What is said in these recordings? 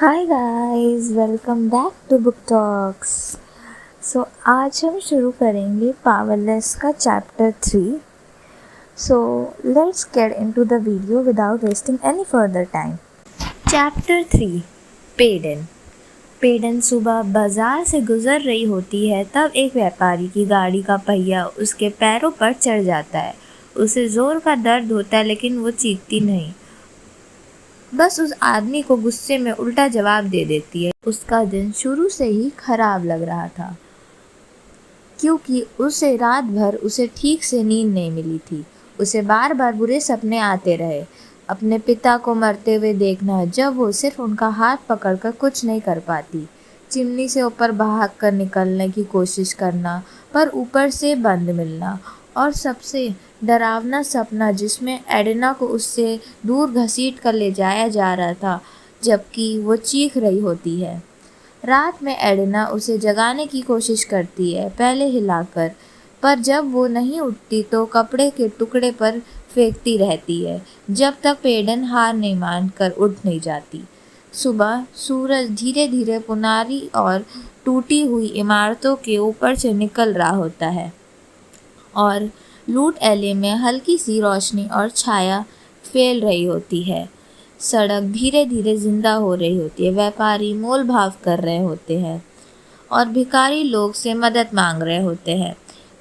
Hi guys, welcome back to Book Talks. आज हम शुरू करेंगे पावरलेस का chapter 3। So let's get into the video without wasting any further time. Chapter 3, Paedyn. Paedyn सुबह बाजार से गुजर रही होती है, तब एक व्यापारी की गाड़ी का पहिया उसके पैरों पर चढ़ जाता है। उसे जोर का दर्द होता है, लेकिन वो चीखती नहीं, बस उस आदमी को गुस्से में उल्टा जवाब दे देती है। उसका दिन शुरू से ही खराब लग रहा था, क्योंकि उसे रात भर उसे ठीक से नींद नहीं मिली थी। उसे बार बार बुरे सपने आते रहे, अपने पिता को मरते हुए देखना, जब वो सिर्फ उनका हाथ पकड़कर कुछ नहीं कर पाती, चिमनी से ऊपर भाग कर निकलने की कोशिश करना, पर ऊपर से बंद मिलना, और सबसे डरावना सपना जिसमें एडिना को उससे दूर घसीट कर ले जाया जा रहा था, जबकि वो चीख रही होती है। रात में एडिना उसे जगाने की कोशिश करती है, पहले हिलाकर, पर जब वो नहीं उठती तो कपड़े के टुकड़े पर फेंकती रहती है, जब तक पेडन हार नहीं मानकर उठ नहीं जाती। सुबह सूरज धीरे धीरे पुनारी और टूटी हुई इमारतों के ऊपर से निकल रहा होता है, और लूट एले में हल्की सी रोशनी और छाया फैल रही होती है। सड़क धीरे धीरे जिंदा हो रही होती है। व्यापारी मोल भाव कर रहे होते हैं और भिखारी लोग से मदद मांग रहे होते हैं।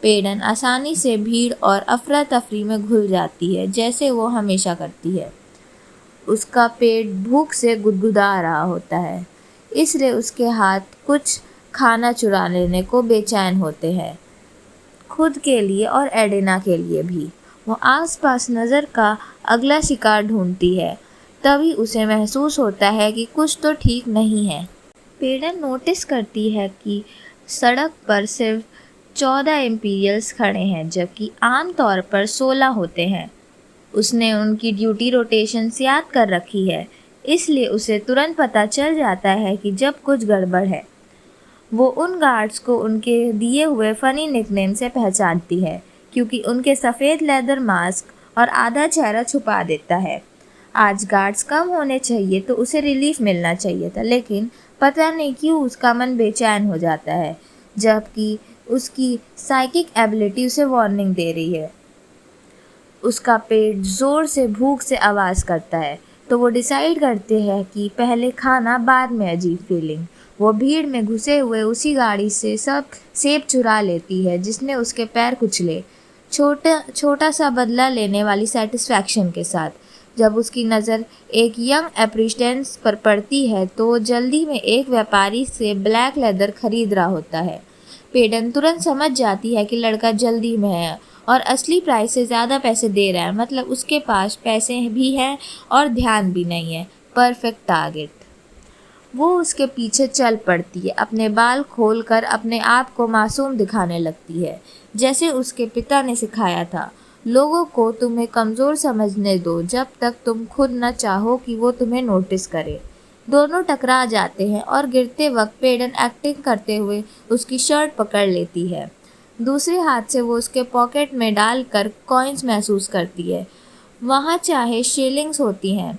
पेडन आसानी से भीड़ और अफरा तफरी में घुल जाती है, जैसे वो हमेशा करती है। उसका पेट भूख से गुदगुदा रहा होता है, इसलिए उसके हाथ कुछ खाना चुरा लेने को बेचैन होते हैं, खुद के लिए और एडिना के लिए भी। वो आसपास नज़र का अगला शिकार ढूंढती है, तभी उसे महसूस होता है कि कुछ तो ठीक नहीं है। पेडन नोटिस करती है कि सड़क पर सिर्फ 14 इंपीरियल्स खड़े हैं, जबकि आमतौर पर 16 होते हैं। उसने उनकी ड्यूटी रोटेशंस याद कर रखी है, इसलिए उसे तुरंत पता चल जाता है कि जब कुछ गड़बड़ है। वो उन गार्ड्स को उनके दिए हुए फ़नी निकनेम से पहचानती है, क्योंकि उनके सफ़ेद लेदर मास्क और आधा चेहरा छुपा देता है। आज गार्ड्स कम होने चाहिए तो उसे रिलीफ मिलना चाहिए था, लेकिन पता नहीं क्यों उसका मन बेचैन हो जाता है, जबकि उसकी साइकिक एबिलिटी उसे वार्निंग दे रही है। उसका पेट ज़ोर से भूख से आवाज़ करता है, तो वो डिसाइड करते हैं कि पहले खाना, बाद में अजीब फीलिंग। वो भीड़ में घुसे हुए उसी गाड़ी से सब सेब चुरा लेती है जिसने उसके पैर कुचले, छोटा सा बदला लेने वाली सेटिस्फैक्शन के साथ। जब उसकी नज़र एक यंग एप्रिस्टेंस पर पड़ती है तो वो जल्दी में एक व्यापारी से ब्लैक लेदर खरीद रहा होता है। पेडन तुरंत समझ जाती है कि लड़का जल्दी में है और असली प्राइस से ज़्यादा पैसे दे रहा है, मतलब उसके पास पैसे भी हैं और ध्यान भी नहीं है। Perfect target. वो उसके पीछे चल पड़ती है, अपने बाल खोलकर अपने आप को मासूम दिखाने लगती है, जैसे उसके पिता ने सिखाया था। लोगों को तुम्हें कमज़ोर समझने दो जब तक तुम खुद न चाहो कि वो तुम्हें नोटिस करे। दोनों टकरा जाते हैं और गिरते वक्त पेडन एक्टिंग करते हुए उसकी शर्ट पकड़ लेती है। दूसरे हाथ से वो उसके पॉकेट में डालकर कॉइन्स महसूस करती है। वहाँ चाहे शिलिंग्स होती हैं,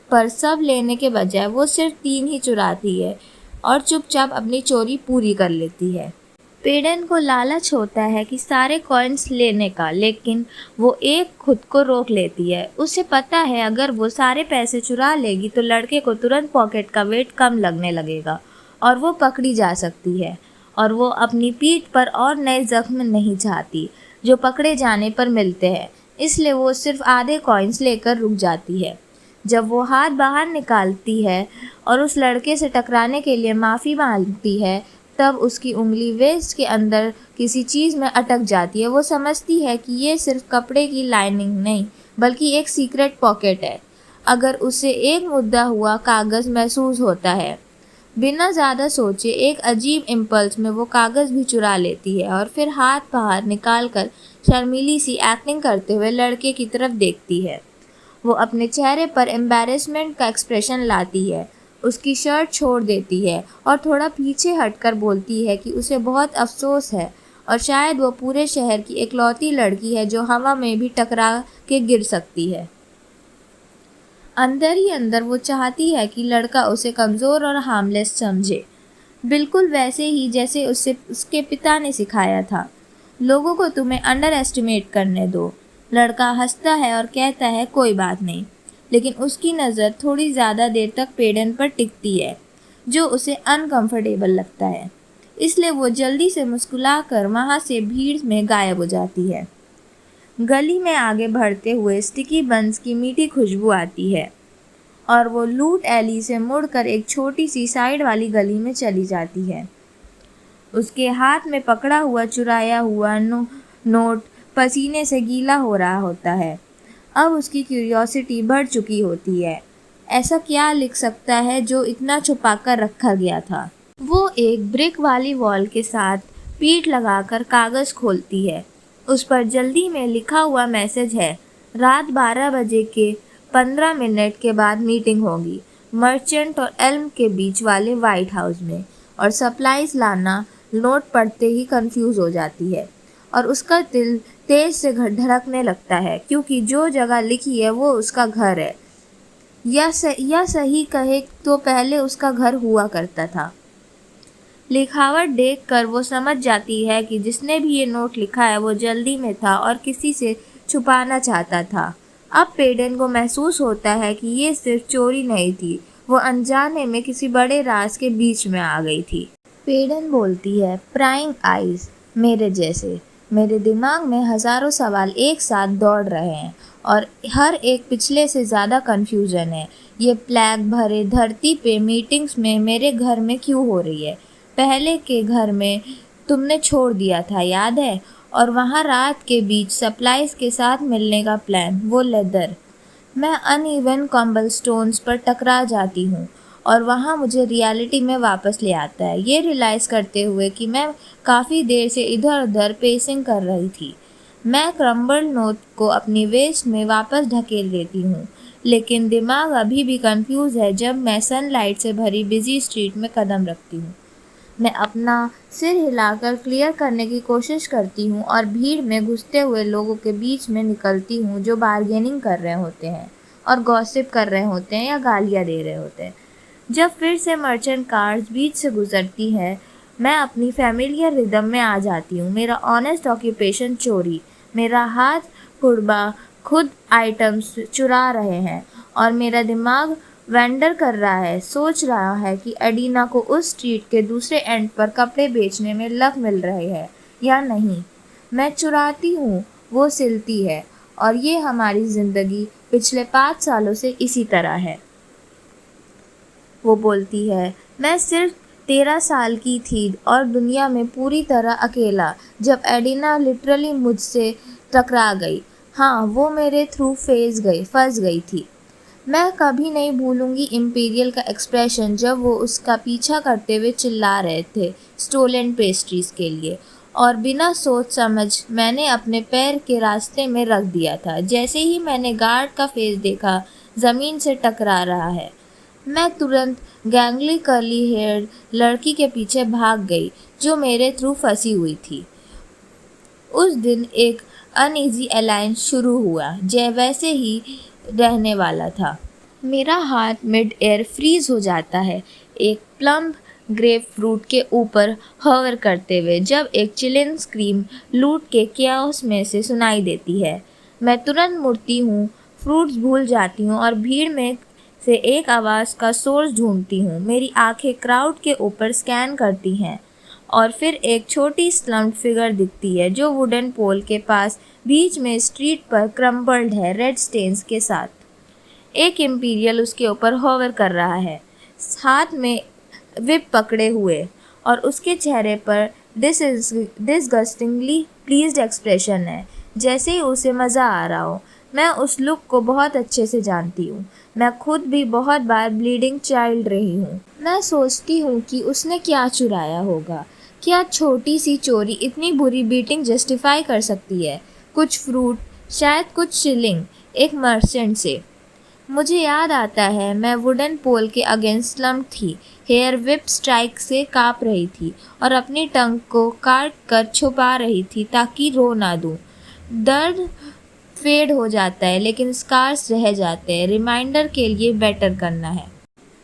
पर सब लेने के बजाय वो सिर्फ 3 ही चुराती है और चुपचाप अपनी चोरी पूरी कर लेती है। पेडन को लालच होता है कि सारे कॉइन्स लेने का, लेकिन वो एक खुद को रोक लेती है। उसे पता है अगर वो सारे पैसे चुरा लेगी तो लड़के को तुरंत पॉकेट का वेट कम लगने लगेगा और वो पकड़ी जा सकती है, और वो अपनी पीठ पर और नए जख्म नहीं चाहती जो पकड़े जाने पर मिलते हैं। इसलिए वो सिर्फ आधे कॉइन्स लेकर रुक जाती है। जब वो हाथ बाहर निकालती है और उस लड़के से टकराने के लिए माफ़ी मांगती है, तब उसकी उंगली वेस्ट के अंदर किसी चीज़ में अटक जाती है। वो समझती है कि ये सिर्फ कपड़े की लाइनिंग नहीं, बल्कि एक सीक्रेट पॉकेट है। अगर उसे एक मुद्दा हुआ कागज़ महसूस होता है। बिना ज़्यादा सोचे एक अजीब इम्पल्स में वो कागज़ भी चुरा लेती है और फिर हाथ बाहर निकालकर शर्मीली सी एक्टिंग करते हुए लड़के की तरफ देखती है। वो अपने चेहरे पर एम्बैरेसमेंट का एक्सप्रेशन लाती है, उसकी शर्ट छोड़ देती है और थोड़ा पीछे हटकर बोलती है कि उसे बहुत अफसोस है और शायद वो पूरे शहर की इकलौती लड़की है जो हवा में भी टकरा के गिर सकती है। अंदर ही अंदर वो चाहती है कि लड़का उसे कमज़ोर और हार्मलेस समझे, बिल्कुल वैसे ही जैसे उसे उसके पिता ने सिखाया था। लोगों को तुम्हें अंडर एस्टिमेट करने दो। लड़का हंसता है और कहता है कोई बात नहीं, लेकिन उसकी नज़र थोड़ी ज़्यादा देर तक पेडन पर टिकती है, जो उसे अनकंफर्टेबल लगता है। इसलिए वो जल्दी से मुस्कुराकर वहाँ से भीड़ में गायब हो जाती है। गली में आगे बढ़ते हुए स्टिकी बंस की मीठी खुशबू आती है और वो लूट एली से मुड़कर एक छोटी सी साइड वाली गली में चली जाती है। उसके हाथ में पकड़ा हुआ चुराया हुआ नोट पसीने से गीला हो रहा होता है। अब उसकी क्यूरियोसिटी बढ़ चुकी होती है। ऐसा क्या लिख सकता है जो इतना छुपाकर रखा गया था? वो एक ब्रिक वाली वॉल के साथ पीठ लगाकर कागज़ खोलती है। उस पर जल्दी में लिखा हुआ मैसेज है, रात 12 बजे के 15 मिनट के बाद मीटिंग होगी मर्चेंट और एल्म के बीच वाले वाइट हाउस में। और सप्लाईज लाना नोट पढ़ते ही कंफ्यूज हो जाती है और उसका दिल तेज से धड़कने लगता है, क्योंकि जो जगह लिखी है वो उसका घर है, या सही कहे तो पहले उसका घर हुआ करता था। लिखावट देखकर वो समझ जाती है कि जिसने भी ये नोट लिखा है वो जल्दी में था और किसी से छुपाना चाहता था। अब पेडन को महसूस होता है कि ये सिर्फ चोरी नहीं थी, वो अनजाने में किसी बड़े राज के बीच में आ गई थी। पेडन बोलती है, प्राइंग आइज मेरे जैसे। मेरे दिमाग में हज़ारों सवाल एक साथ दौड़ रहे हैं और हर एक पिछले से ज़्यादा कन्फ्यूजन है। ये प्लैग भरे धरती पे मीटिंग्स में मेरे घर में क्यों हो रही है? पहले के घर में तुमने छोड़ दिया था, याद है? और वहाँ रात के बीच सप्लाईज के साथ मिलने का प्लान, वो लेदर। मैं अनइवन कॉम्बलस्टोन्स पर टकरा जाती हूँ और वहाँ मुझे रियलिटी में वापस ले आता है, ये रियलाइज़ करते हुए कि मैं काफ़ी देर से इधर उधर पेसिंग कर रही थी। मैं क्रम्बल्ड नोट को अपनी वेस्ट में वापस ढकेल देती हूँ, लेकिन दिमाग अभी भी कंफ्यूज है जब मैं सनलाइट से भरी बिजी स्ट्रीट में कदम रखती हूँ। मैं अपना सिर हिलाकर क्लियर करने की कोशिश करती हूँ और भीड़ में घुसते हुए लोगों के बीच में निकलती हूँ जो बार्गेनिंग कर रहे होते हैं और गॉसिप कर रहे होते हैं या गालियाँ दे रहे होते हैं। जब फिर से मर्चेंट कार्स बीच से गुजरती है, मैं अपनी फैमिलियर रिदम में आ जाती हूँ। मेरा ऑनेस्ट ऑक्यूपेशन चोरी। मेरा हाथ कुड़बा खुद आइटम्स चुरा रहे हैं और मेरा दिमाग वेंडर कर रहा है, सोच रहा है कि एडिना को उस स्ट्रीट के दूसरे एंड पर कपड़े बेचने में लक मिल रहे हैं या नहीं। मैं चुराती हूँ, वो सिलती है, और ये हमारी ज़िंदगी पिछले 5 सालों से इसी तरह है। वो बोलती है, मैं सिर्फ 13 साल की थी और दुनिया में पूरी तरह अकेला जब एडिना लिटरली मुझसे टकरा गई। हाँ, वो मेरे थ्रू फंस गई थी। मैं कभी नहीं भूलूंगी इम्पीरियल का एक्सप्रेशन जब वो उसका पीछा करते हुए चिल्ला रहे थे स्टोलन पेस्ट्रीज के लिए, और बिना सोच समझ मैंने अपने पैर के रास्ते में रख दिया था। जैसे ही मैंने गार्ड का फेस देखा ज़मीन से टकरा रहा है, मैं तुरंत गैंगली कर्ली हेयर्ड लड़की के पीछे भाग गई जो मेरे थ्रू फंसी हुई थी। उस दिन एक अनईजी अलायंस शुरू हुआ जो वैसे ही रहने वाला था। मेरा हाथ मिड एयर फ्रीज हो जाता है एक प्लम्प ग्रेप फ्रूट के ऊपर हवर करते हुए जब एक चिलिन स्क्रीम लूट के क्याओस में से सुनाई देती है। मैं तुरंत मुड़ती हूँ, फ्रूट्स भूल जाती हूँ और भीड़ में से एक आवाज़ का सोर्स ढूंढती हूँ। मेरी आंखें क्राउड के ऊपर स्कैन करती हैं और फिर एक छोटी स्लम्प्ड फिगर दिखती है जो वुडन पोल के पास बीच में स्ट्रीट पर क्रम्बल्ड है रेड स्टेन्स के साथ। एक इम्पीरियल उसके ऊपर होवर कर रहा है, हाथ में विप पकड़े हुए, और उसके चेहरे पर डिसगस्टिंगली प्लीज्ड एक्सप्रेशन है, जैसे ही उसे मज़ा आ रहा हो। मैं उस लुक को बहुत अच्छे से जानती हूँ। मैं खुद भी बहुत बार ब्लीडिंग चाइल्ड रही हूँ। मैं सोचती हूँ कि उसने क्या चुराया होगा। क्या छोटी सी चोरी इतनी बुरी बीटिंग जस्टिफाई कर सकती है? कुछ फ्रूट, शायद कुछ शिलिंग, एक मर्चेंट से। मुझे याद आता है मैं वुडन पोल के अगेंस्ट स्लम्प थी, हेयर विप स्ट्राइक से काँप रही थी और अपनी टंग को काट कर छुपा रही थी ताकि रो ना दूँ। दर्द फेड हो जाता है लेकिन स्कार्स रह जाते हैं, रिमाइंडर के लिए बेटर करना है।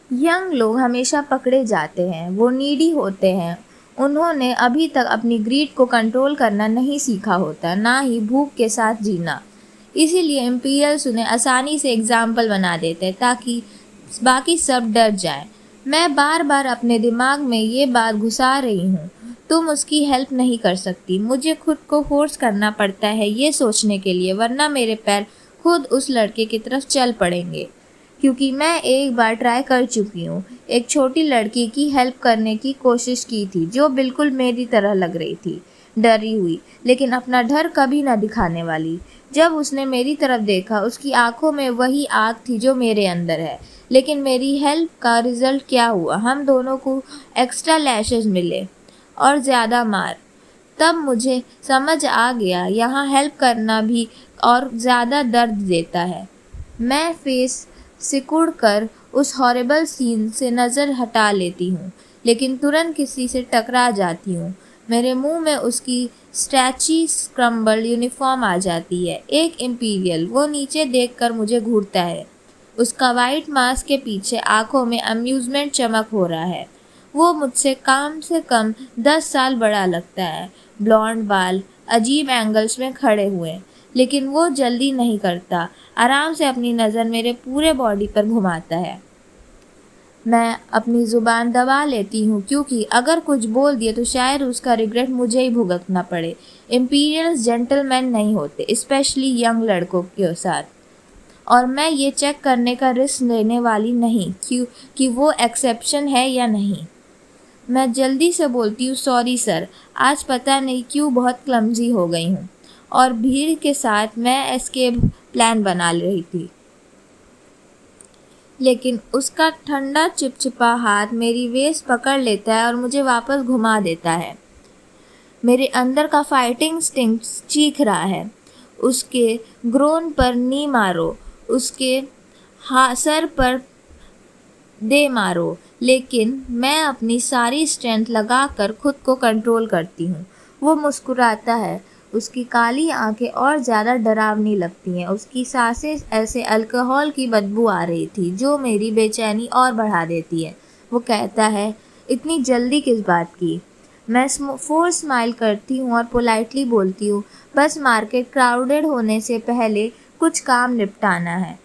यंग लोग हमेशा पकड़े जाते हैं, वो नीडी होते हैं, उन्होंने अभी तक अपनी ग्रीड को कंट्रोल करना नहीं सीखा होता, ना ही भूख के साथ जीना। इसीलिए इम्पीरियल्स उन्हें आसानी से एग्जाम्पल बना देते हैं ताकि बाकी सब डर जाएं। मैं बार बार अपने दिमाग में ये बात घुसा रही हूँ, तुम उसकी हेल्प नहीं कर सकती। मुझे खुद को फोर्स करना पड़ता है ये सोचने के लिए, वरना मेरे पैर खुद उस लड़के की तरफ चल पड़ेंगे। क्योंकि मैं एक बार ट्राई कर चुकी हूँ, एक छोटी लड़की की हेल्प करने की कोशिश की थी जो बिल्कुल मेरी तरह लग रही थी, डरी हुई लेकिन अपना डर कभी न दिखाने वाली। जब उसने मेरी तरफ देखा, उसकी आंखों में वही आग थी जो मेरे अंदर है। लेकिन मेरी हेल्प का रिजल्ट क्या हुआ? हम दोनों को एक्स्ट्रा लैशेस मिले और ज़्यादा मार। तब मुझे समझ आ गया यहाँ हेल्प करना भी और ज़्यादा दर्द देता है। मैं फेस सिकुड़ कर उस हॉरिबल सीन से नज़र हटा लेती हूँ, लेकिन तुरंत किसी से टकरा जाती हूँ। मेरे मुंह में उसकी स्ट्रैची स्क्रम्बल यूनिफॉर्म आ जाती है, एक इम्पीरियल। वो नीचे देखकर मुझे घूरता है, उसका वाइट मास्क के पीछे आंखों में अम्यूज़मेंट चमक हो रहा है। वो मुझसे कम से कम 10 साल बड़ा लगता है, ब्लॉन्ड बाल अजीब एंगल्स में खड़े हुए, लेकिन वो जल्दी नहीं करता, आराम से अपनी नज़र मेरे पूरे बॉडी पर घुमाता है। मैं अपनी ज़ुबान दबा लेती हूँ क्योंकि अगर कुछ बोल दिए तो शायद उसका रिग्रेट मुझे ही भुगतना पड़े। इम्पीरियल्स जेंटलमैन नहीं होते, स्पेशली यंग लड़कों के साथ, और मैं ये चेक करने का रिस्क लेने वाली नहीं कि वो एक्सेप्शन है या नहीं। मैं जल्दी से बोलती हूँ, सॉरी सर, आज पता नहीं क्यों बहुत क्लमजी हो गई हूँ। और भीड़ के साथ मैं एस्केप प्लान बना रही थी, लेकिन उसका ठंडा चिपचिपा हाथ मेरी वेस्ट पकड़ लेता है और मुझे वापस घुमा देता है। मेरे अंदर का फाइटिंग इंस्टिंक्ट चीख रहा है, उसके ग्रोन पर नी मारो, उसके सर पर दे मारो, लेकिन मैं अपनी सारी स्ट्रेंथ लगाकर खुद को कंट्रोल करती हूँ। वो मुस्कुराता है, उसकी काली आंखें और ज़्यादा डरावनी लगती हैं, उसकी सांसें ऐसे अल्कोहल की बदबू आ रही थी जो मेरी बेचैनी और बढ़ा देती है। वो कहता है, इतनी जल्दी किस बात की? मैं फोर्स स्माइल करती हूँ और पोलाइटली बोलती हूँ, बस मार्केट क्राउडेड होने से पहले कुछ काम निपटाना है।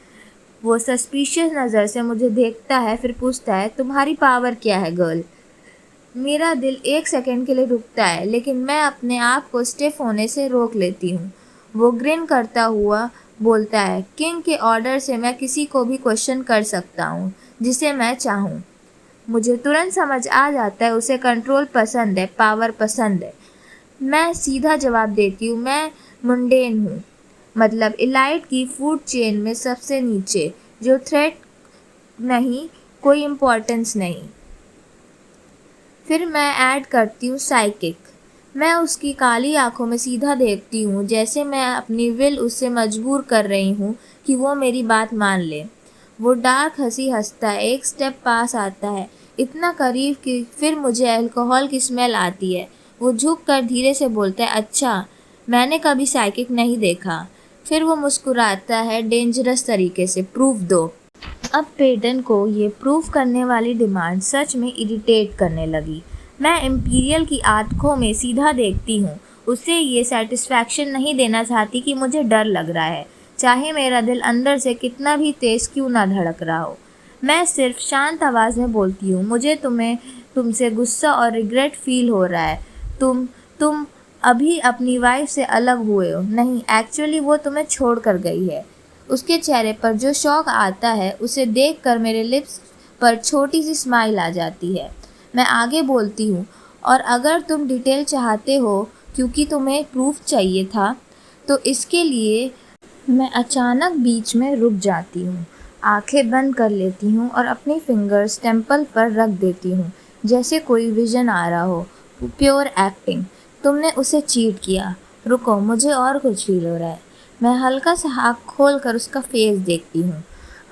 वो सस्पिशियस नज़र से मुझे देखता है, फिर पूछता है, तुम्हारी पावर क्या है गर्ल? मेरा दिल एक सेकंड के लिए रुकता है, लेकिन मैं अपने आप को स्टिफ होने से रोक लेती हूँ। वो ग्रिन करता हुआ बोलता है, किंग के ऑर्डर से मैं किसी को भी क्वेश्चन कर सकता हूँ जिसे मैं चाहूँ। मुझे तुरंत समझ आ जाता है उसे कंट्रोल पसंद है, पावर पसंद है। मैं सीधा जवाब देती हूँ, मैं मुंडेन हूँ, मतलब इलाइट की फूड चेन में सबसे नीचे, जो थ्रेट नहीं, कोई इम्पोर्टेंस नहीं। फिर मैं ऐड करती हूँ साइकिक। मैं उसकी काली आंखों में सीधा देखती हूँ, जैसे मैं अपनी विल उससे मजबूर कर रही हूँ कि वो मेरी बात मान ले। वो डार्क हंसी हंसता है, एक स्टेप पास आता है, इतना करीब कि फिर मुझे अल्कोहल की स्मेल आती है। वो झुक कर धीरे से बोलता है, अच्छा, मैंने कभी साइकिक नहीं देखा। फिर वो मुस्कुराता है डेंजरस तरीके से, प्रूफ दो। अब पेडन को ये प्रूफ करने वाली डिमांड सच में इरिटेट करने लगी। मैं इम्पीरियल की आंखों में सीधा देखती हूँ, उसे ये सेटिस्फैक्शन नहीं देना चाहती कि मुझे डर लग रहा है, चाहे मेरा दिल अंदर से कितना भी तेज़ क्यों ना धड़क रहा हो। मैं सिर्फ शांत आवाज़ में बोलती हूँ, मुझे तुमसे गुस्सा और रिग्रेट फील हो रहा है। तुम अभी अपनी वाइफ से अलग हुए हो। नहीं, एक्चुअली वो तुम्हें छोड़ कर गई है। उसके चेहरे पर जो शौक आता है उसे देखकर मेरे लिप्स पर छोटी सी स्माइल आ जाती है। मैं आगे बोलती हूँ, और अगर तुम डिटेल चाहते हो क्योंकि तुम्हें प्रूफ चाहिए था, तो इसके लिए मैं अचानक बीच में रुक जाती हूँ, आंखें बंद कर लेती हूँ और अपनी फिंगर्स टेम्पल पर रख देती हूँ, जैसे कोई विजन आ रहा हो। Pure acting. तुमने उसे चीट किया। रुको, मुझे और कुछ फील हो रहा है। मैं हल्का सा आँख खोल कर उसका फेस देखती हूँ।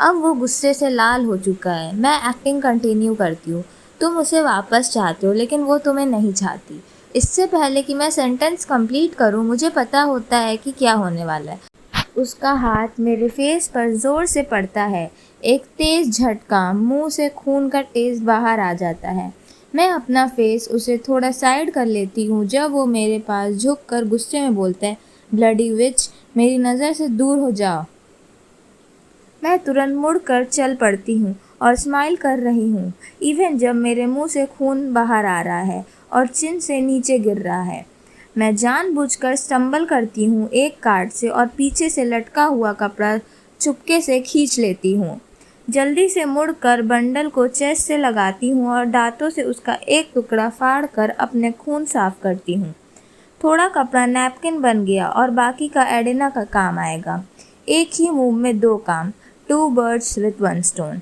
अब वो गुस्से से लाल हो चुका है। मैं एक्टिंग कंटिन्यू करती हूँ, तुम उसे वापस चाहते हो लेकिन वो तुम्हें नहीं चाहती। इससे पहले कि मैं सेंटेंस कंप्लीट करूँ, मुझे पता होता है कि क्या होने वाला है। उसका हाथ मेरे फेस पर ज़ोर से पड़ता है। एक तेज़ झटका, मुंह से खून का टेस्ट बाहर आ जाता है। मैं अपना फेस उसे थोड़ा साइड कर लेती हूँ जब वो मेरे पास झुककर गुस्से में बोलता है, ब्लडी विच, मेरी नज़र से दूर हो जाओ। मैं तुरंत मुड़कर चल पड़ती हूँ और स्माइल कर रही हूँ, इवन जब मेरे मुंह से खून बाहर आ रहा है और चिन से नीचे गिर रहा है। मैं जानबूझकर स्टंबल करती हूँ एक कार्ड से और पीछे से लटका हुआ कपड़ा चुपके से खींच लेती हूँ। जल्दी से मुड़कर बंडल को चेस्ट से लगाती हूँ और दांतों से उसका एक टुकड़ा फाड़ कर अपने खून साफ करती हूँ। थोड़ा कपड़ा नैपकिन बन गया और बाकी का एडिना का काम आएगा। एक ही मूव में दो काम, 2 birds with 1 stone।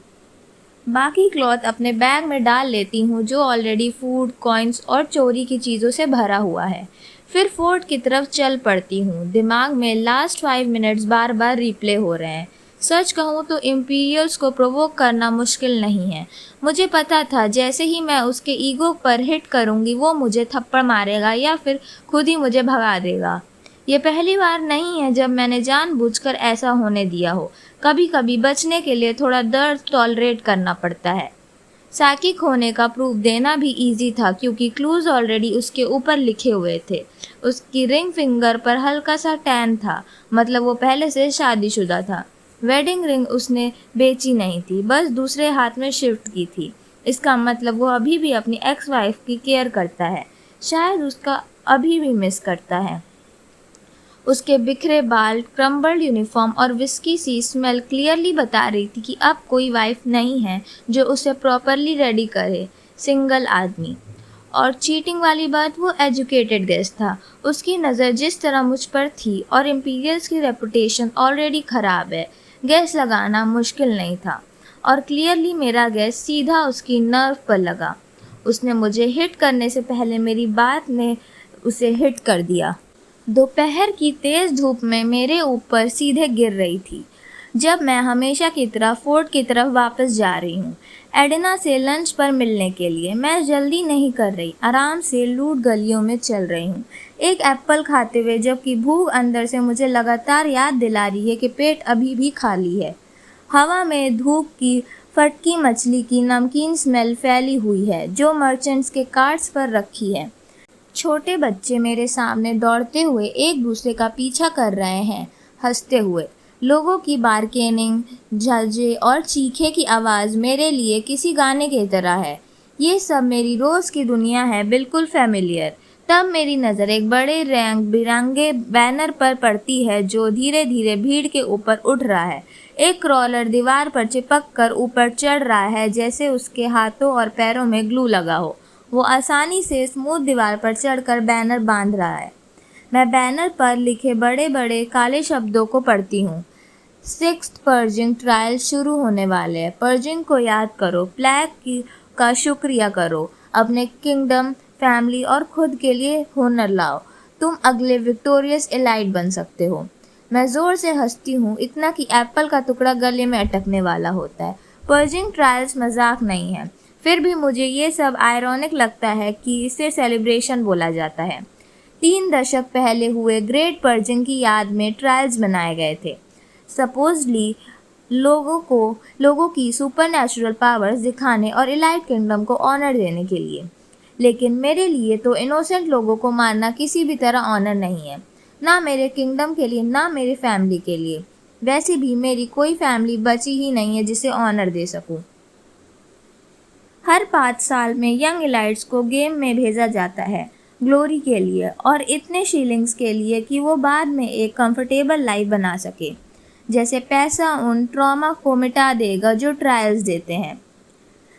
बाकी क्लॉथ अपने बैग में डाल लेती हूँ जो ऑलरेडी फूड, कॉइन्स और चोरी की चीज़ों से भरा हुआ है। फिर फोर्ट की तरफ चल पड़ती हूँ। दिमाग में लास्ट 5 मिनट्स बार बार रिप्ले हो रहे हैं। सच कहूँ तो इम्पीरियल्स को प्रोवोक करना मुश्किल नहीं है। मुझे पता था जैसे ही मैं उसके ईगो पर हिट करूँगी वो मुझे थप्पड़ मारेगा या फिर खुद ही मुझे भगा देगा। ये पहली बार नहीं है जब मैंने जानबूझकर ऐसा होने दिया हो। कभी कभी बचने के लिए थोड़ा दर्द टॉलरेट करना पड़ता है। साइकिक होने का प्रूफ देना भी इजी था क्योंकि क्लूज ऑलरेडी उसके ऊपर लिखे हुए थे। उसकी रिंग फिंगर पर हल्का सा टैन था, मतलब वो पहले से शादीशुदा था। वेडिंग रिंग उसने बेची नहीं थी, बस दूसरे हाथ में शिफ्ट की थी। इसका मतलब वो अभी भी अपनी एक्स वाइफ की केयर करता है, शायद उसका अभी भी मिस करता है। उसके बिखरे बाल, क्रम्बल्ड यूनिफॉर्म और विस्की सी स्मेल क्लियरली बता रही थी कि अब कोई वाइफ नहीं है जो उसे प्रॉपरली रेडी करे। सिंगल आदमी। और चीटिंग वाली बात, वो एजुकेटेड गेस्ट था। उसकी नज़र जिस तरह मुझ पर थी और इम्पीरियल्स की रेपुटेशन ऑलरेडी ख़राब है, गैस लगाना मुश्किल नहीं था। और क्लियरली मेरा गैस सीधा उसकी नर्व पर लगा। उसने मुझे हिट करने से पहले मेरी बात ने उसे हिट कर दिया। दोपहर की तेज़ धूप में मेरे ऊपर सीधे गिर रही थी जब मैं हमेशा की तरह फोर्ट की तरफ वापस जा रही हूँ, एडिना से लंच पर मिलने के लिए। मैं जल्दी नहीं कर रही, आराम से लूट गलियों में चल रही हूँ, एक एप्पल खाते हुए, जबकि भूख अंदर से मुझे लगातार याद दिला रही है कि पेट अभी भी खाली है। हवा में धूप की फटकी मछली की नमकीन स्मेल फैली हुई है जो मर्चेंट्स के कार्ट्स पर रखी है। छोटे बच्चे मेरे सामने दौड़ते हुए एक दूसरे का पीछा कर रहे हैं, हंसते हुए। लोगों की बार्गेनिंग, झल्जे और चीखे की आवाज़ मेरे लिए किसी गाने की तरह है। ये सब मेरी रोज़ की दुनिया है, बिल्कुल फैमिलियर। तब मेरी नज़र एक बड़े रंग बिरंगे बैनर पर पड़ती है जो धीरे धीरे भीड़ के ऊपर उठ रहा है। एक क्रॉलर दीवार पर चिपक कर ऊपर चढ़ रहा है जैसे उसके हाथों और पैरों में ग्लू लगा हो। वो आसानी से स्मूथ दीवार पर चढ़कर बैनर बांध रहा है। मैं बैनर पर लिखे बड़े बड़े काले शब्दों को पढ़ती हूँ। 6th पर्जिंग ट्रायल शुरू होने वाले हैं। पर्जिंग को याद करो, प्लैग का शुक्रिया करो, अपने किंगडम, फैमिली और खुद के लिए हुनर लाओ। तुम अगले विक्टोरियस एलाइट बन सकते हो। मैं ज़ोर से हंसती हूँ, इतना कि एप्पल का टुकड़ा गले में अटकने वाला होता है। पर्जिंग ट्रायल्स मजाक नहीं है, फिर भी मुझे ये सब आयरॉनिक लगता है कि इसे सेलिब्रेशन बोला जाता है। 3 दशक पहले हुए ग्रेट पर्जिंग की याद में ट्रायल्स बनाए गए थे, सपोजली लोगों की सुपरनैचुरल पावर्स दिखाने और एलाइट किंगडम को ऑनर देने के लिए। लेकिन मेरे लिए तो इनोसेंट लोगों को मारना किसी भी तरह ऑनर नहीं है, ना मेरे किंगडम के लिए, ना मेरी फैमिली के लिए। वैसे भी मेरी कोई फैमिली बची ही नहीं है जिसे ऑनर दे सकूं। हर 5 साल में यंग एलाइट्स को गेम में भेजा जाता है, ग्लोरी के लिए और इतने शीलिंग्स के लिए कि वो बाद में एक कंफर्टेबल लाइफ बना सके। जैसे पैसा उन ट्रॉमा को मिटा देगा जो ट्रायल्स देते हैं।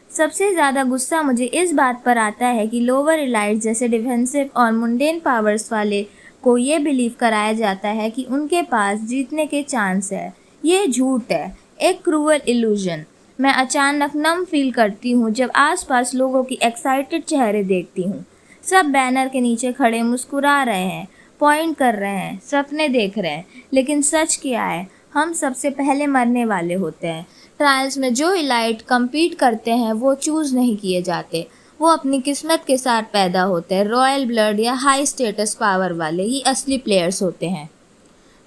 सबसे ज़्यादा गुस्सा मुझे इस बात पर आता है कि लोअर एलाइट्स जैसे डिफेंसिव और मुंडेन पावर्स वाले को ये बिलीव कराया जाता है कि उनके पास जीतने के चांस है। ये झूठ है, एक क्रूअल इल्यूजन। मैं अचानक नम फील करती हूँ जब आसपास लोगों की एक्साइटेड चेहरे देखती हूँ। सब बैनर के नीचे खड़े मुस्कुरा रहे हैं, पॉइंट कर रहे हैं, सपने देख रहे हैं। लेकिन सच क्या है, हम सबसे पहले मरने वाले होते हैं। ट्रायल्स में जो इलाइट कम्पीट करते हैं वो चूज़ नहीं किए जाते, वो अपनी किस्मत के साथ पैदा होते हैं। रॉयल ब्लड या हाई स्टेटस पावर वाले ही असली प्लेयर्स होते हैं।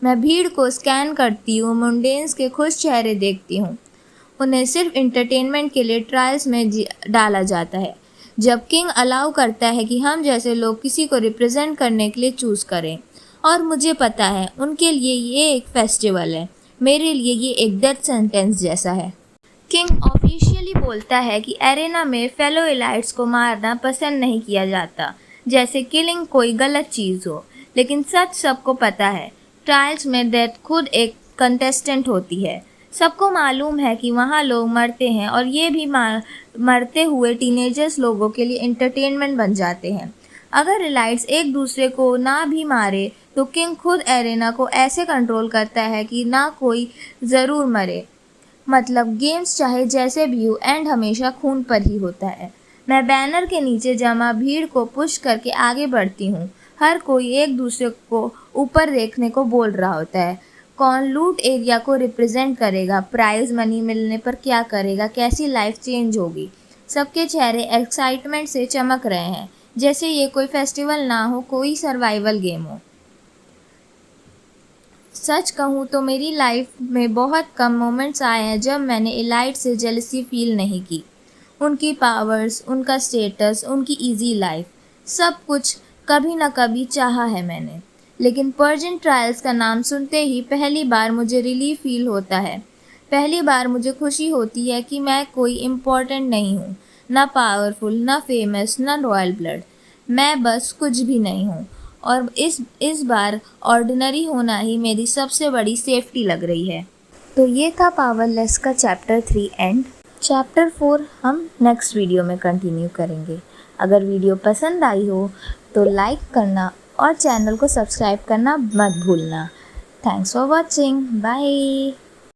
मैं भीड़ को स्कैन करती हूँ, मुंडेन्स के खुश चेहरे देखती हूँ। उन्हें सिर्फ इंटरटेनमेंट के लिए ट्रायल्स में डाला जाता है, जब किंग अलाउ करता है कि हम जैसे लोग किसी को रिप्रेजेंट करने के लिए चूज़ करें। और मुझे पता है उनके लिए ये एक फेस्टिवल है, मेरे लिए ये एक डेथ सेंटेंस जैसा है। किंग ऑफिशियली बोलता है कि एरेना में फेलो एलाइट्स को मारना पसंद नहीं किया जाता, जैसे किलिंग कोई गलत चीज़ हो। लेकिन सच सबको पता है, ट्रायल्स में डेथ खुद एक कंटेस्टेंट होती है। सबको मालूम है कि वहाँ लोग मरते हैं और ये भी मरते हुए टीनेजर्स लोगों के लिए एंटरटेनमेंट बन जाते हैं। अगर एलाइट्स एक दूसरे को ना भी मारे तो किंग खुद एरेना को ऐसे कंट्रोल करता है कि ना कोई ज़रूर मरे। मतलब गेम्स चाहे जैसे भी हो, एंड हमेशा खून पर ही होता है। मैं बैनर के नीचे जमा भीड़ को पुश करके आगे बढ़ती हूँ। हर कोई एक दूसरे को ऊपर देखने को बोल रहा होता है। कौन लूट एरिया को रिप्रेजेंट करेगा, प्राइज मनी मिलने पर क्या करेगा, कैसी लाइफ चेंज होगी। सबके चेहरे एक्साइटमेंट से चमक रहे हैं, जैसे ये कोई फेस्टिवल ना हो, कोई सर्वाइवल गेम हो। सच कहूँ तो मेरी लाइफ में बहुत कम मोमेंट्स आए हैं जब मैंने एलाइट से जेलसी फील नहीं की। उनकी पावर्स, उनका स्टेटस, उनकी इजी लाइफ, सब कुछ कभी ना कभी चाहा है मैंने। लेकिन पर्जियन ट्रायल्स का नाम सुनते ही पहली बार मुझे रिलीफ फील होता है। पहली बार मुझे खुशी होती है कि मैं कोई इम्पोर्टेंट नहीं हूँ, ना पावरफुल, ना फेमस, ना रॉयल ब्लड। मैं बस कुछ भी नहीं हूँ। और इस बार ऑर्डिनरी होना ही मेरी सबसे बड़ी सेफ्टी लग रही है। तो ये था पावरलेस का चैप्टर 3 एंड। चैप्टर 4 हम नेक्स्ट वीडियो में कंटिन्यू करेंगे। अगर वीडियो पसंद आई हो तो लाइक करना और चैनल को सब्सक्राइब करना मत भूलना। Thanks for watching, bye.